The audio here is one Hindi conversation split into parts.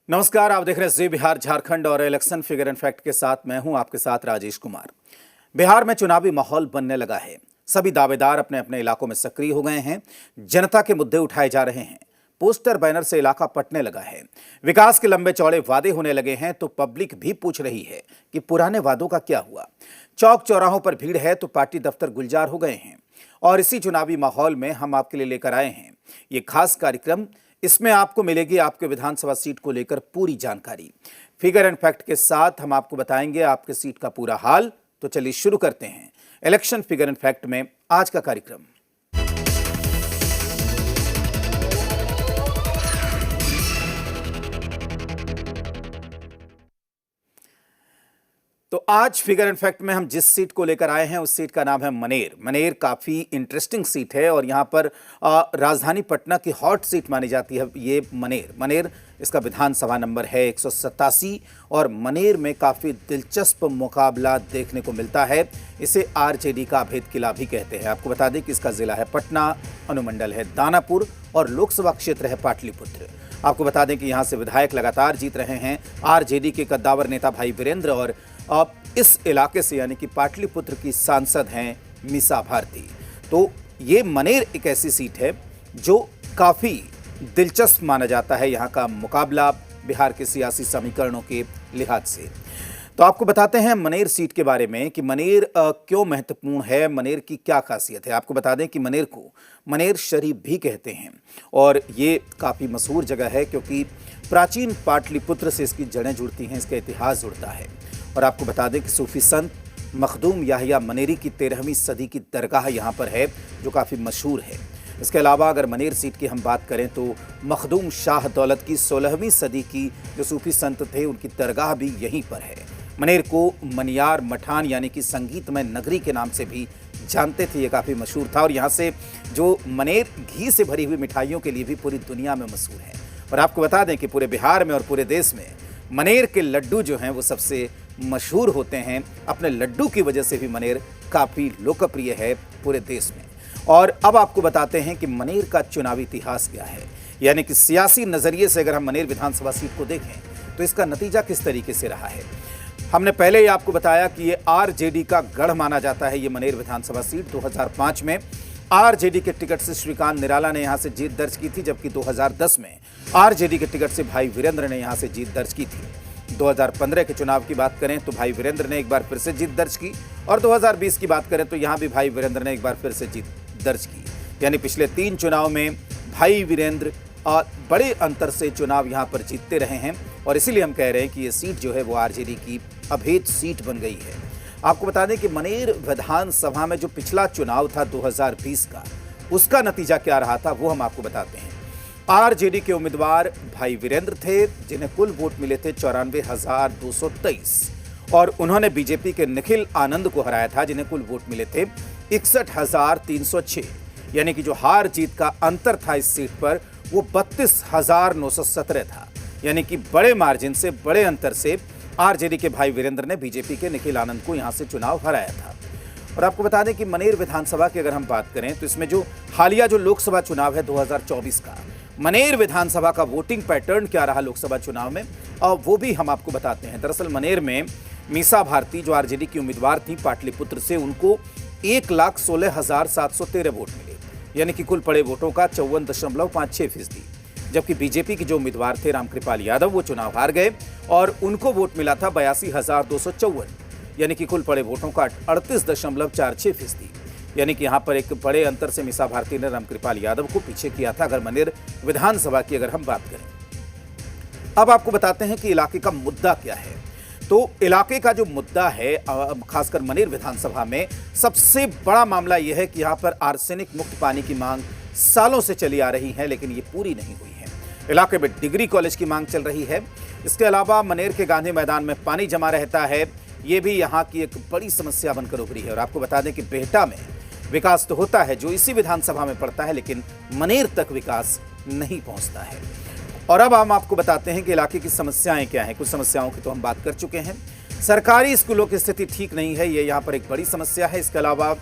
नमस्कार, आप देख रहे हैं जी बिहार झारखंड और इलेक्शन फिगर एंड फैक्ट के साथ मैं हूं आपके साथ राजेश कुमार। बिहार में चुनावी माहौल बनने लगा है। सभी दावेदार अपने अपने इलाकों में सक्रिय हो गए हैं। जनता के मुद्दे उठाए जा रहे हैं। पोस्टर बैनर से इलाका पटने लगा है। विकास के लंबे चौड़े वादे होने लगे हैं तो पब्लिक भी पूछ रही है कि पुराने वादों का क्या हुआ। चौक चौराहों पर भीड़ है तो पार्टी दफ्तर गुलजार हो गए हैं। और इसी चुनावी माहौल में हम आपके लिए लेकर आए हैं ये खास कार्यक्रम। इसमें आपको मिलेगी आपके विधानसभा सीट को लेकर पूरी जानकारी। फिगर एंड फैक्ट के साथ हम आपको बताएंगे आपके सीट का पूरा हाल। तो चलिए शुरू करते हैं इलेक्शन फिगर एंड फैक्ट में आज का कार्यक्रम। तो आज फिगर एंड फैक्ट में हम जिस सीट को लेकर आए हैं उस सीट का नाम है मनेर। मनेर काफ़ी इंटरेस्टिंग सीट है और यहाँ पर राजधानी पटना की हॉट सीट मानी जाती है ये मनेर। इसका विधानसभा नंबर है 187 और मनेर में काफ़ी दिलचस्प मुकाबला देखने को मिलता है। इसे आरजेडी का अभेद किला भी कहते हैं। आपको बता दें कि इसका जिला है पटना, अनुमंडल है दानापुर और लोकसभा क्षेत्र है पाटलिपुत्र। आपको बता दें कि यहाँ से विधायक लगातार जीत रहे हैं आरजेडी के कद्दावर नेता भाई वीरेंद्र और अब इस इलाके से यानी कि पाटलिपुत्र की सांसद हैं मीसा भारती। तो ये मनेर एक ऐसी सीट है जो काफ़ी दिलचस्प माना जाता है यहाँ का मुकाबला बिहार के सियासी समीकरणों के लिहाज से। तो आपको बताते हैं मनेर सीट के बारे में कि मनेर क्यों महत्वपूर्ण है, मनेर की क्या खासियत है। आपको बता दें कि मनेर को मनेर शरीफ भी कहते हैं और ये काफ़ी मशहूर जगह है क्योंकि प्राचीन पाटलिपुत्र से इसकी जड़ें जुड़ती हैं, इसका इतिहास जुड़ता है। और आपको बता दें कि सूफी संत मखदूम याहिया मनेरी की 13वीं सदी की दरगाह यहाँ पर है जो काफ़ी मशहूर है। इसके अलावा अगर मनेर सीट की हम बात करें तो मखदूम शाह दौलत की 16वीं सदी की जो सूफी संत थे उनकी दरगाह भी यहीं पर है। मनेर को मनियार मठान यानी कि संगीतमय नगरी के नाम से भी जानते थे। ये काफ़ी मशहूर था और यहाँ से जो मनेर घी से भरी हुई मिठाइयों के लिए भी पूरी दुनिया में मशहूर है। और आपको बता दें कि पूरे बिहार में और पूरे देश में मनेर के लड्डू जो हैं वो सबसे मशहूर होते हैं। अपने लड्डू की वजह से भी मनेर काफ़ी लोकप्रिय है पूरे देश में। और अब आपको बताते हैं कि मनेर का चुनावी इतिहास क्या है, यानी कि सियासी नज़रिए से अगर हम मनेर विधानसभा सीट को देखें तो इसका नतीजा किस तरीके से रहा है। हमने पहले ही आपको बताया कि ये आरजेडी का गढ़ माना जाता है। ये मनेर विधानसभा सीट 2005 में आरजेडी के टिकट से श्रीकांत निराला ने यहां से जीत दर्ज की थी, जबकि 2010 में आरजेडी के टिकट से भाई वीरेंद्र ने यहां से जीत दर्ज की थी। 2015 के चुनाव की बात करें तो भाई वीरेंद्र ने एक बार फिर से जीत दर्ज की और 2020 की बात करें तो यहां भी भाई वीरेंद्र ने एक बार फिर से जीत दर्ज की। यानी पिछले 3 चुनाव में भाई वीरेंद्र बड़े अंतर से चुनाव यहां पर जीतते रहे हैं और इसीलिए हम कह रहे हैं कि ये सीट जो है वो आरजेडी की अभेद सीट बन गई है। आपको बता दें कि मनेर विधानसभा में जो पिछला चुनाव था 2020 का, उसका नतीजा क्या रहा था वो हम आपको बताते हैं। आरजेडी के उम्मीदवार भाई वीरेंद्र थे जिन्हें कुल वोट मिले थे 94,223 और उन्होंने बीजेपी के निखिल आनंद को हराया था जिन्हें कुल वोट मिले थे 61,306। यानी कि जो हार जीत का अंतर था इस सीट पर वो 32,917 था। यानी कि बड़े मार्जिन से, बड़े अंतर से आरजेडी के भाई वीरेंद्र ने बीजेपी के निखिल आनंद को यहां से चुनाव हराया था। और आपको बता दें कि मनेर विधानसभा की अगर हम बात करें तो इसमें जो हालिया जो लोकसभा चुनाव है 2024 का, मनेर विधानसभा का वोटिंग पैटर्न क्या रहा लोकसभा चुनाव में और वो भी हम आपको बताते हैं। दरअसल मनेर में मीसा भारती जो आरजेडी की उम्मीदवार थी पाटलिपुत्र से, उनको 1,16,713 वोट मिले, यानी कि कुल पड़े वोटों का 54.56%। जबकि बीजेपी के जो उम्मीदवार थे रामकृपाल यादव वो चुनाव हार गए और उनको वोट मिला था 82,254, यानी कि कुल पड़े वोटों का 38.46%। यानी कि यहाँ पर एक बड़े अंतर से मीसा भारती ने रामकृपाल यादव को पीछे किया था अगर मनेर विधानसभा की अगर हम बात करें। अब आपको बताते हैं कि इलाके का मुद्दा क्या है। तो इलाके का जो मुद्दा है खासकर मनेर विधानसभा में सबसे बड़ा मामला यह है कि यहाँ पर आर्सेनिक मुक्त पानी की मांग सालों से चली आ रही है लेकिन ये पूरी नहीं हुई है। इलाके में डिग्री कॉलेज की मांग चल रही है। इसके अलावा मनेर के गांधी मैदान में पानी जमा रहता है, ये भी यहाँ की एक बड़ी समस्या बनकर उभरी है। और आपको बता दें कि बेहटा में विकास तो होता है जो इसी विधानसभा में पड़ता है, लेकिन मनेर तक विकास नहीं पहुंचता है। और अब हम आपको बताते हैं कि इलाके की समस्याएं क्या हैं। कुछ समस्याओं की तो हम बात कर चुके हैं। सरकारी स्कूलों की स्थिति ठीक नहीं है, ये यहाँ पर एक बड़ी समस्या है। इसके अलावा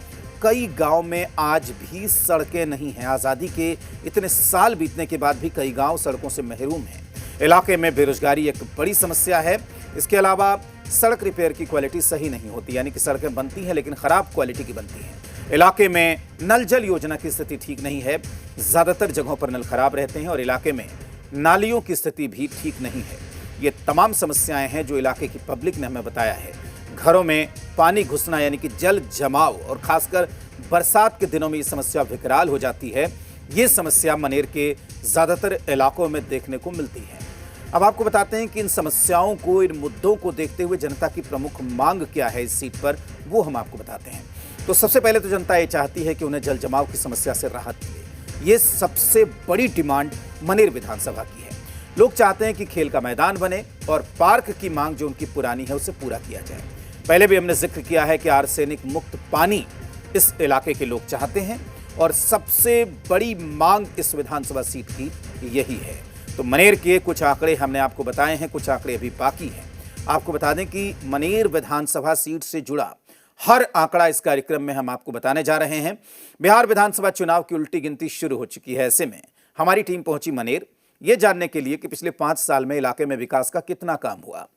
कई गांव में आज भी सड़कें नहीं हैं। आज़ादी के इतने साल बीतने के बाद भी कई गांव सड़कों से महरूम हैं। इलाके में बेरोजगारी एक बड़ी समस्या है। इसके अलावा सड़क रिपेयर की क्वालिटी सही नहीं होती, यानी कि सड़कें बनती हैं लेकिन खराब क्वालिटी की बनती हैं। इलाके में नल जल योजना की स्थिति ठीक नहीं है, ज्यादातर जगहों पर नल खराब रहते हैं और इलाके में नालियों की स्थिति भी ठीक नहीं है। ये तमाम समस्याएं हैं जो इलाके की पब्लिक ने हमें बताया है। घरों में पानी घुसना यानी कि जल जमाव और खासकर बरसात के दिनों में ये समस्या विकराल हो जाती है। ये समस्या मनेर के ज्यादातर इलाकों में देखने को मिलती है। अब आपको बताते हैं कि इन समस्याओं को, इन मुद्दों को देखते हुए जनता की प्रमुख मांग क्या है इस सीट पर, वो हम आपको बताते हैं। तो सबसे पहले तो जनता ये चाहती है कि उन्हें जल जमाव की समस्या से राहत मिले। ये सबसे बड़ी डिमांड मनेर विधानसभा की है। लोग चाहते हैं कि खेल का मैदान बने और पार्क की मांग जो उनकी पुरानी है उसे पूरा किया जाए। पहले भी हमने जिक्र किया है कि आर्सेनिक मुक्त पानी इस इलाके के लोग चाहते हैं और सबसे बड़ी मांग इस विधानसभा सीट की यही है। तो मनेर के कुछ आंकड़े हमने आपको बताए हैं, कुछ आंकड़े अभी बाकी हैं। आपको बता दें कि मनेर विधानसभा सीट से जुड़ा हर आंकड़ा इस कार्यक्रम में हम आपको बताने जा रहे हैं। बिहार विधानसभा चुनाव की उल्टी गिनती शुरू हो चुकी है। ऐसे में हमारी टीम पहुंची मनेर ये जानने के लिए कि पिछले 5 साल में इलाके में विकास का कितना काम हुआ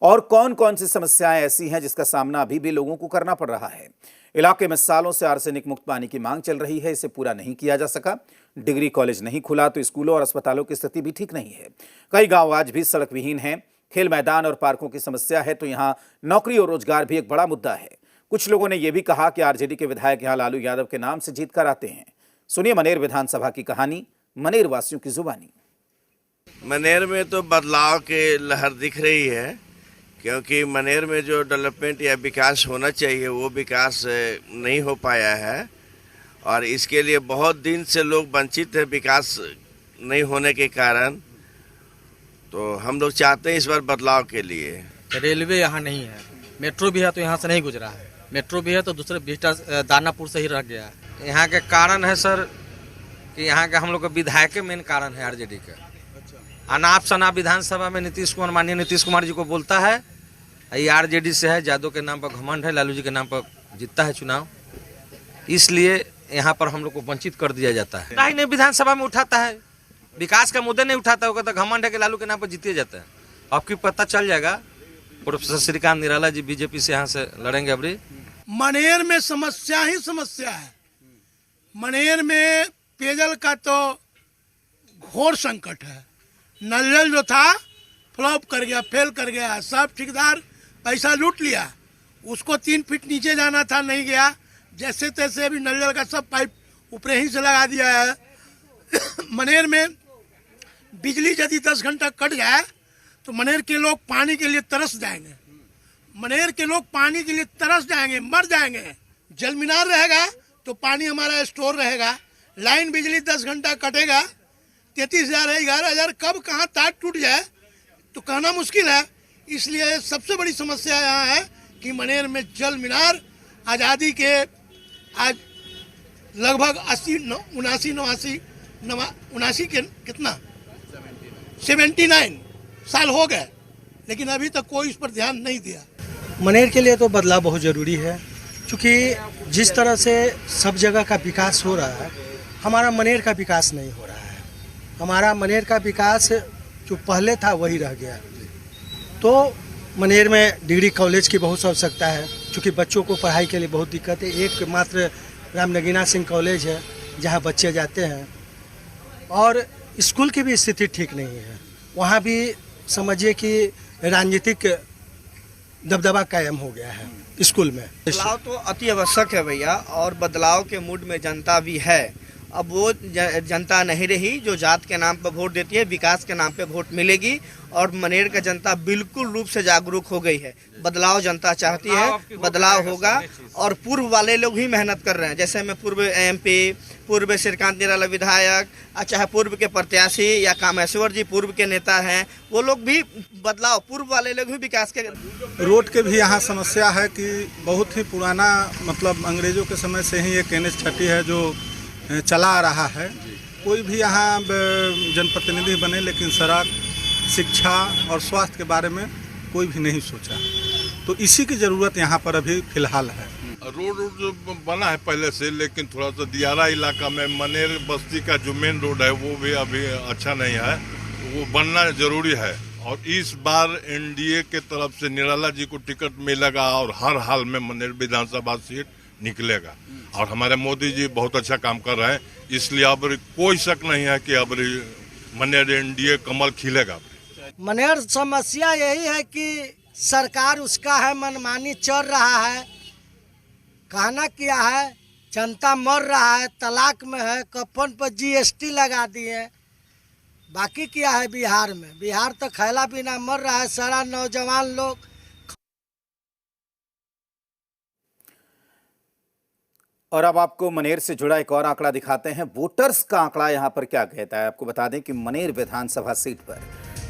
और कौन कौन सी समस्याएं ऐसी हैं जिसका सामना अभी भी लोगों को करना पड़ रहा है। इलाके में सालों से आर्सेनिक मुक्त पानी की मांग चल रही है, इसे पूरा नहीं किया जा सका। डिग्री कॉलेज नहीं खुला तो स्कूलों और अस्पतालों की स्थिति भी ठीक नहीं है। कई गांव आज भी सड़क विहीन हैं। खेल मैदान और पार्कों की समस्या है तो यहाँ नौकरी और रोजगार भी एक बड़ा मुद्दा है। कुछ लोगों ने यह भी कहा कि आरजेडी के विधायक यहाँ लालू यादव के नाम से जीत कर आते हैं। सुनिए मनेर विधानसभा की कहानी मनेर वासियों की जुबानी। मनेर में तो बदलाव के लहर दिख रही है, क्योंकि मनेर में जो डेवलपमेंट या विकास होना चाहिए वो विकास नहीं हो पाया है और इसके लिए बहुत दिन से लोग वंचित है विकास नहीं होने के कारण। तो हम लोग चाहते हैं इस बार बदलाव के लिए। रेलवे यहाँ नहीं है, मेट्रो भी है तो यहाँ से नहीं गुजरा है, मेट्रो भी है तो दूसरे बिस्टा दानापुर से ही रह गया है। यहाँ के कारण है सर कि यहाँ के हम लोग का विधायक के मेन कारण है आरजेडी के। अनाप शनाप विधानसभा में नीतीश कुमार, माननीय नीतीश कुमार जी को बोलता है, ये आरजेडी से है, यादव के नाम पर घमंड है, लालू जी के नाम पर जीतता है चुनाव, इसलिए यहाँ पर हम लोग को वंचित कर दिया जाता है। नहीं नहीं विधानसभा में उठाता है, विकास का मुद्दे नहीं उठाता होगा तो घमंड है कि लालू के नाम पर जीते जाता है। आपकी पता चल जाएगा। प्रोफेसर श्रीकांत निराला जी बीजेपी से यहाँ से लड़ेंगे अबरी। मनेर में समस्या ही समस्या है। मनेर में पेयजल का तो घोर संकट है। नल जल जो था फ्लॉप कर गया, फेल कर गया। सब ठेकेदार पैसा लूट लिया, उसको 3 फीट नीचे जाना था, नहीं गया। जैसे तैसे अभी नल जल का सब पाइप ऊपरे ही से लगा दिया है। मनेर में बिजली यदि 10 घंटा कट जाए तो मनेर के लोग पानी के लिए तरस जाएंगे। मनेर के लोग पानी के लिए तरस जाएंगे, मर जाएंगे। जल मीनार रहेगा तो पानी हमारा स्टोर रहेगा। लाइन बिजली 10 घंटा कटेगा, 33,000 है, 11,000, कब कहाँ तार टूट जाए तो कहना मुश्किल है। इसलिए सबसे बड़ी समस्या यहाँ है कि मनेर में जल मीनार आज़ादी के आज लगभग 79 के कितना 79 साल हो गए, लेकिन अभी तक कोई इस पर ध्यान नहीं दिया। मनेर के लिए तो बदलाव बहुत ज़रूरी है, क्योंकि जिस तरह से सब जगह का विकास हो रहा है, हमारा मनेर का विकास नहीं हो रहा है। हमारा मनेर का विकास जो पहले था वही रह गया। तो मनेर में डिग्री कॉलेज की बहुत आवश्यकता है, क्योंकि बच्चों को पढ़ाई के लिए बहुत दिक्कत है। एक मात्र रामनगीना सिंह कॉलेज है जहां बच्चे जाते हैं, और स्कूल की भी स्थिति ठीक नहीं है। वहां भी समझिए कि राजनीतिक दबदबा कायम हो गया है स्कूल में। बदलाव तो अति आवश्यक है भैया, और बदलाव के मूड में जनता भी है। अब वो जनता नहीं रही जो जात के नाम पर वोट देती है, विकास के नाम पे वोट मिलेगी। और मनेर का जनता बिल्कुल रूप से जागरूक हो गई है। बदलाव जनता चाहती है, बदलाव होगा। और पूर्व वाले लोग ही मेहनत कर रहे हैं, जैसे में पूर्व एमपी, पूर्व श्रीकांत निराला विधायक, चाहे पूर्व के प्रत्याशी या कामेश्वर जी पूर्व के नेता हैं, वो लोग भी बदलाव, पूर्व वाले लोग भी विकास के। रोड के भी यहाँ समस्या है कि बहुत ही पुराना, मतलब अंग्रेजों के समय से ही एक NH 30 है जो चला आ रहा है। कोई भी यहाँ जनप्रतिनिधि बने, लेकिन सड़क, शिक्षा और स्वास्थ्य के बारे में कोई भी नहीं सोचा। तो इसी की ज़रूरत यहाँ पर अभी फ़िलहाल है। रोड जो बना है पहले से, लेकिन थोड़ा सा दियारा इलाका में मनेर बस्ती का जो मेन रोड है वो भी अभी अच्छा नहीं है। वो बनना जरूरी है। और इस बार एनडीए के तरफ से निराला जी को टिकट मिलेगा और हर हाल में मनेर विधानसभा सीट निकलेगा। और हमारे मोदी जी बहुत अच्छा काम कर रहे हैं, इसलिए अब कोई शक नहीं है कि अब मनेर एनडीए कमल खिलेगा। मनेर समस्या यही है कि सरकार उसका है मनमानी चल रहा है, कहना क्या है, जनता मर रहा है, तलाक में है, कफन पर जीएसटी लगा दिए। बाकी क्या है बिहार में? बिहार तो खैला बिना मर रहा है सारा नौजवान लोग। और अब आपको मनेर से जुड़ा एक और आंकड़ा दिखाते हैं। वोटर्स का आंकड़ा यहां पर क्या कहता है, आपको बता दें कि मनेर विधानसभा सीट पर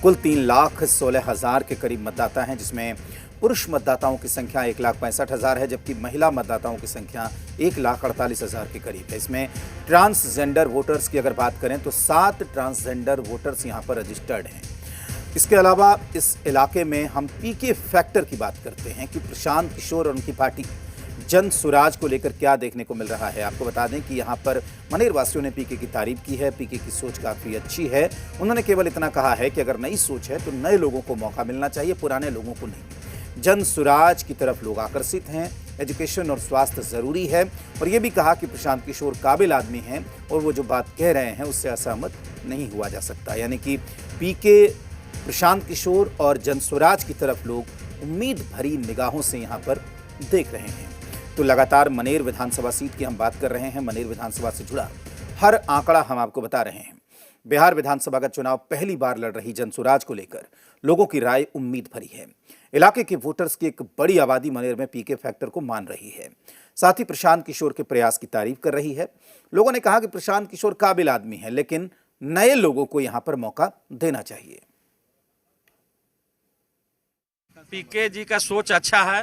कुल 3,16,000 के करीब मतदाता हैं, जिसमें पुरुष मतदाताओं की संख्या 1,65,000 है, जबकि महिला मतदाताओं की संख्या 1,48,000 के करीब है। इसमें ट्रांसजेंडर वोटर्स की अगर बात करें तो 7 ट्रांसजेंडर वोटर्स यहां पर रजिस्टर्ड हैं। इसके अलावा इस इलाके में हम पीके फैक्टर की बात करते हैं कि प्रशांत किशोर और उनकी पार्टी जन सुराज को लेकर क्या देखने को मिल रहा है। आपको बता दें कि यहाँ पर मनेर वासियों ने पीके की तारीफ की है। पीके की सोच काफ़ी अच्छी है। उन्होंने केवल इतना कहा है कि अगर नई सोच है तो नए लोगों को मौका मिलना चाहिए, पुराने लोगों को नहीं। जन सुराज की तरफ लोग आकर्षित हैं। एजुकेशन और स्वास्थ्य ज़रूरी है। और ये भी कहा कि प्रशांत किशोर काबिल आदमी हैं और वो जो बात कह रहे हैं उससे असहमत नहीं हुआ जा सकता। यानी कि पीके, प्रशांत किशोर और जन सुराज की तरफ लोग उम्मीद भरी निगाहों से यहाँ पर देख रहे हैं। तो लगातार मनेर विधानसभा सीट की हम बात कर रहे हैं। मनेर विधानसभा से जुड़ा हर आंकड़ा हम आपको बता रहे हैं। बिहार विधानसभा का चुनाव पहली बार लड़ रही जन सुराज को लेकर लोगों की राय उम्मीद भरी है। इलाके के वोटर्स की एक बड़ी आबादी मनेर में पीके फैक्टर को मान रही है। साथ ही प्रशांत किशोर के प्रयास की तारीफ कर रही है। लोगों ने कहा कि प्रशांत किशोर काबिल आदमी है, लेकिन नए लोगों को यहां पर मौका देना चाहिए। पीके जी का सोच अच्छा है।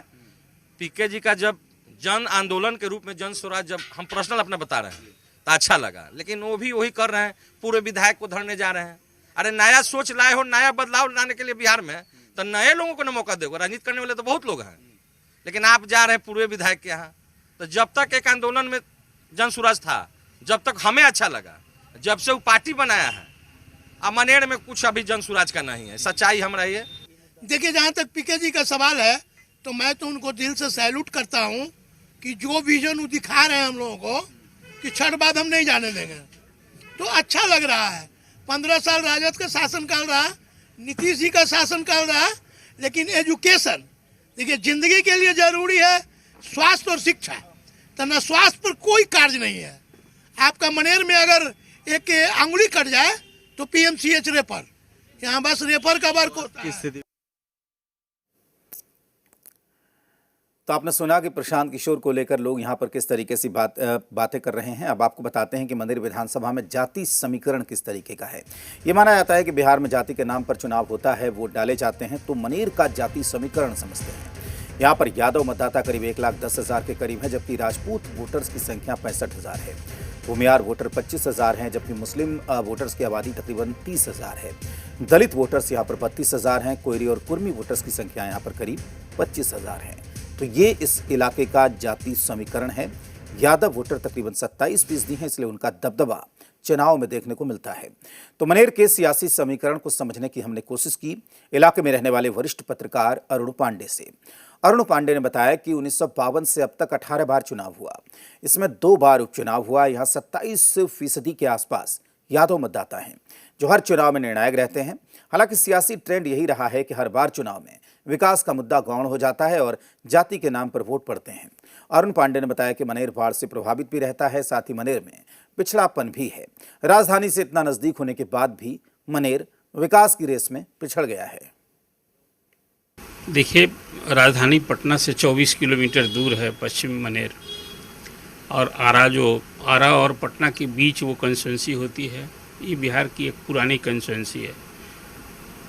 पीके जी का जब जन आंदोलन के रूप में जन स्वराज जब हम पर्सनल अपना बता रहे हैं तो अच्छा लगा, लेकिन वो भी वही कर रहे हैं, पूरे विधायक को धरने जा रहे हैं। अरे नया सोच लाए हो, नया बदलाव लाने के लिए बिहार में, तो नए लोगों को ना मौका देगा। राजनीति करने वाले तो बहुत लोग हैं, लेकिन आप जा रहे हैं पूरे विधायक के यहाँ। तो जब तक एक आंदोलन में जन स्वराज था, जब तक हमें अच्छा लगा, जब से वो पार्टी बनाया है, अब मनेर में कुछ अभी जन स्वराज का नहीं है। सच्चाई हमारा ये। देखिए, जहाँ तक पीके जी का सवाल है तो मैं तो उनको दिल से सैल्यूट करता हूँ कि जो विजन वो दिखा रहे हैं हम लोगों को कि छठ बाद हम नहीं जाने देंगे, तो अच्छा लग रहा है। 15 साल राजद का शासन काल रहा, नीतीश जी का शासन काल रहा, लेकिन एजुकेशन, देखिए जिंदगी के लिए जरूरी है स्वास्थ्य और शिक्षा। तो न स्वास्थ्य पर कोई कार्य नहीं है। आपका मनेर में अगर एक अंगुली कट जाए तो पीएमसीएच रेफर, यहाँ बस रेफर का वर्क होता है। तो आपने सुना कि प्रशांत किशोर को लेकर लोग यहाँ पर किस तरीके से बातें कर रहे हैं। अब आपको बताते हैं कि मनेर विधानसभा में जाति समीकरण किस तरीके का है। ये माना जाता है कि बिहार में जाति के नाम पर चुनाव होता है, वोट डाले जाते हैं, तो मनेर का जाति समीकरण समझते हैं। यहाँ पर यादव मतदाता करीब 1,10,000 के करीब है, जबकि राजपूत वोटर्स की संख्या 65,000 है। भूमियार वोटर 25,000 हैं, जबकि मुस्लिम वोटर्स की आबादी तकरीबन 30,000 है। दलित वोटर्स यहाँ पर 32,000 हैं। कोयरी और कुर्मी वोटर्स की संख्या यहाँ पर करीब 25,000 है। तो ये इस इलाके का जाति समीकरण है। यादव वोटर तकरीबन 27% हैं, इसलिए उनका दबदबा चुनाव में देखने को मिलता है। तो मनेर के सियासी समीकरण को समझने की हमने कोशिश की इलाके में रहने वाले वरिष्ठ पत्रकार अरुण पांडे से। अरुण पांडे ने बताया कि 1952 से अब तक 18 बार चुनाव हुआ, इसमें 2 बार उपचुनाव हुआ। यहाँ 27% के आसपास यादव मतदाता हैं, जो हर चुनाव में निर्णायक रहते हैं। हालांकि सियासी ट्रेंड यही रहा है कि हर बार चुनाव में विकास का मुद्दा गौण हो जाता है और जाति के नाम पर वोट पड़ते हैं। अरुण पांडे ने बताया कि मनेर बाढ़ से प्रभावित भी रहता है, साथ ही मनेर में पिछड़ापन भी है। राजधानी से इतना नजदीक होने के बाद भी मनेर विकास की रेस में पिछड़ गया है। देखिए, राजधानी पटना से 24 किलोमीटर दूर है पश्चिमी मनेर, और आरा और पटना के बीच वो कंस्टिट्यूंसी होती है। ये बिहार की एक पुरानी कंस्टिट्यूंसी है।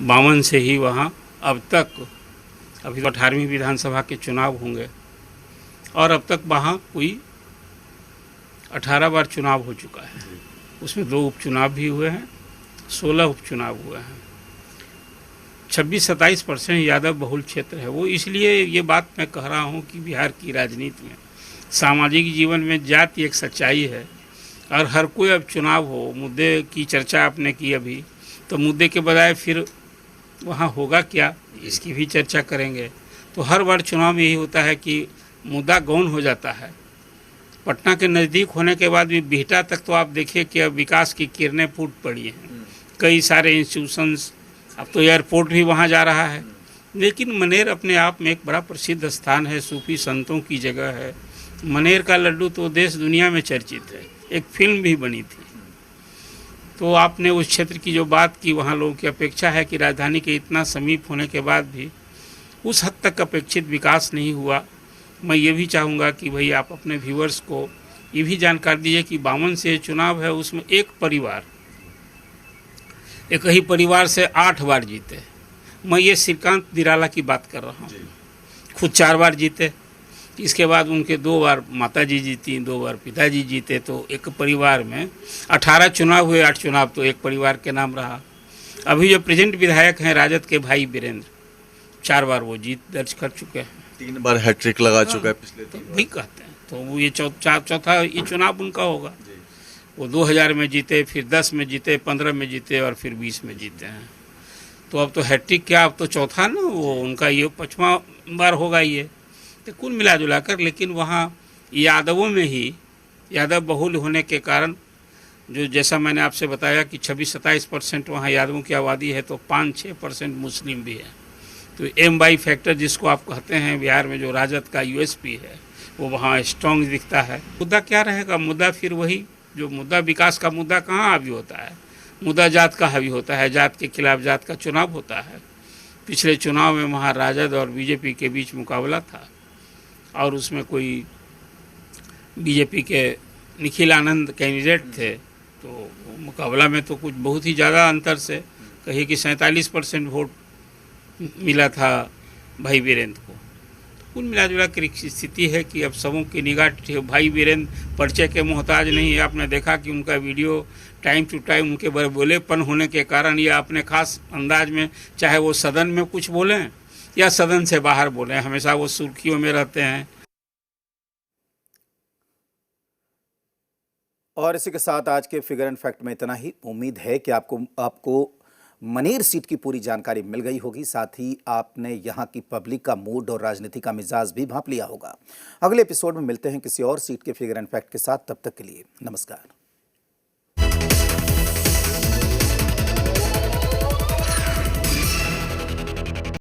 52 से ही वहाँ अब तक, अभी 18वीं विधानसभा के चुनाव होंगे, और अब तक वहाँ कोई 18 बार चुनाव हो चुका है। उसमें 2 उपचुनाव भी हुए हैं, 16 उपचुनाव हुए हैं। 26-27% यादव बहुल क्षेत्र है वो। इसलिए ये बात मैं कह रहा हूँ कि बिहार की राजनीति में, सामाजिक जीवन में जाति एक सच्चाई है, और हर कोई अब चुनाव हो, मुद्दे की चर्चा आपने की अभी तो मुद्दे के बजाय फिर वहाँ होगा क्या, इसकी भी चर्चा करेंगे। तो हर बार चुनाव में यही होता है कि मुद्दा गौण हो जाता है। पटना के नज़दीक होने के बाद भी बिहटा तक तो आप देखिए कि अब विकास की किरणें फूट पड़ी हैं। कई सारे इंस्टीट्यूशंस, अब तो एयरपोर्ट भी वहाँ जा रहा है। लेकिन मनेर अपने आप में एक बड़ा प्रसिद्ध स्थान है, सूफी संतों की जगह है। मनेर का लड्डू तो देश दुनिया में चर्चित है, एक फिल्म भी बनी थी। तो आपने उस क्षेत्र की जो बात की, वहाँ लोगों की अपेक्षा है कि राजधानी के इतना समीप होने के बाद भी उस हद तक अपेक्षित विकास नहीं हुआ। मैं ये भी चाहूँगा कि भाई आप अपने व्यूअर्स को ये भी जानकारी दीजिए कि 52 से चुनाव है, उसमें एक ही परिवार से 8 बार जीते। मैं ये श्रीकांत निराला की बात कर रहा हूँ, खुद 4 बार जीते। इसके बाद उनके 2 बार माताजी जीती, 2 बार पिताजी जीते। तो एक परिवार में 18 चुनाव हुए, 8 चुनाव तो एक परिवार के नाम रहा। अभी जो प्रेजेंट विधायक हैं राजद के भाई वीरेंद्र, 4 बार वो जीत दर्ज कर चुके हैं, 3 बार हैट्रिक लगा चुका है पिछले तो वही कहते हैं। तो वो ये चौथा ये चुनाव उनका होगा। वो 2000 में जीते, फिर 10 में जीते, 15 में जीते और फिर 20 में जीते हैं। तो अब तो हैट्रिक क्या, अब तो चौथा ना, वो उनका ये 5वां बार होगा ये। तो कुल मिला जुला कर, लेकिन वहाँ यादवों में ही यादव बहुल होने के कारण, जो जैसा मैंने आपसे बताया कि 26-27% वहाँ यादवों की आबादी है, तो 5-6% मुस्लिम भी है। तो M/I फैक्टर जिसको आप कहते हैं बिहार में, जो राजद का USP है, वो वहाँ स्ट्रॉन्ग दिखता है। मुद्दा क्या रहेगा? मुद्दा फिर वही जो मुद्दा विकास का मुद्दा कहाँ हावी होता है, मुद्दा जात का हावी होता है। जात के खिलाफ जात का चुनाव होता है। पिछले चुनाव में वहाँ राजद और BJP के बीच मुकाबला था और उसमें कोई BJP के निखिल आनंद कैंडिडेट थे। तो मुकाबला में तो कुछ बहुत ही ज़्यादा अंतर से, कहीं कि 47% वोट मिला था भाई वीरेंद्र को। तो कुल मिला जुला कर एक स्थिति है कि अब सबों की निगाह भाई वीरेंद्र परिचय के मोहताज नहीं है। आपने देखा कि उनका वीडियो टाइम टू टाइम उनके बड़बोलेपन होने के कारण या अपने खास अंदाज में, चाहे वो सदन में कुछ बोलें या सदन से बाहर बोलें, हमेशा वो सुर्खियों में रहते हैं। और इसी के साथ आज के फिगर एंड फैक्ट में इतना ही। उम्मीद है कि आपको मनेर सीट की पूरी जानकारी मिल गई होगी। साथ ही आपने यहाँ की पब्लिक का मूड और राजनीति का मिजाज भी भांप लिया होगा। अगले एपिसोड में मिलते हैं किसी और सीट के फिगर एंड फैक्ट के साथ। तब तक के लिए नमस्कार।